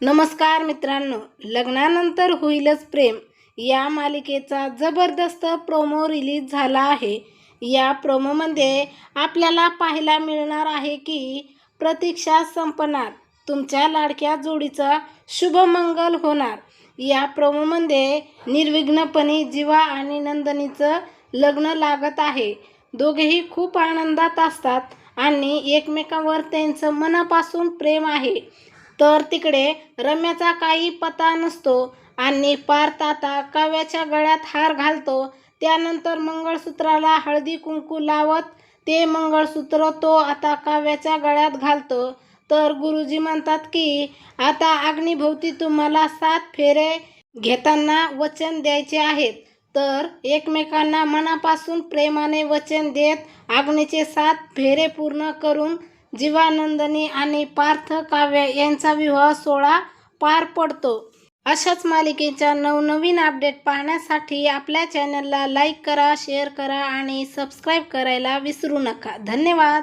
नमस्कार मित्रांनो, लग्नानंतर होईलच प्रेम या मालिकेचा जबरदस्त प्रोमो रिलीज झाला आहे। या प्रोमोमध्ये आपल्याला पाहायला मिळणार आहे की प्रतीक्षा संपणार, तुमच्या लाडक्या जोडीचा शुभमंगल होणार। या प्रोमोमध्ये निर्विघ्नपणे जीवा आणि नंदिनीचं लग्न लागत आहे। दोघेही खूप आनंदात असतात आणि एकमेकांवर त्यांचं मनापासून प्रेम आहे। तर तिकडे रम्याचा काही पत्ता नसतो आणि पार्थ आता काव्याच्या गळ्यात हार घालतो। त्यानंतर मंगळसूत्राला हळदी कुंकू लावत ते मंगळसूत्र तो आता काव्याच्या गळ्यात घालतो। तर गुरुजी म्हणतात की आता अग्नीभोवती तुम्हाला 7 फेरे घेताना वचन द्यायचे आहेत। तर एकमेकांना मनापासून प्रेमाने वचन देत अग्नीचे 7 फेरे पूर्ण करून जीवा, नंदिनी आणि पार्थ काव्य यांचा विवाह सोहळा पार पडतो। अशाच मालिकेच्या नवनवीन अपडेट पाहण्यासाठी आपल्या चॅनलला लाईक करा, शेअर करा आणि सबस्क्राईब करायला विसरू नका। धन्यवाद।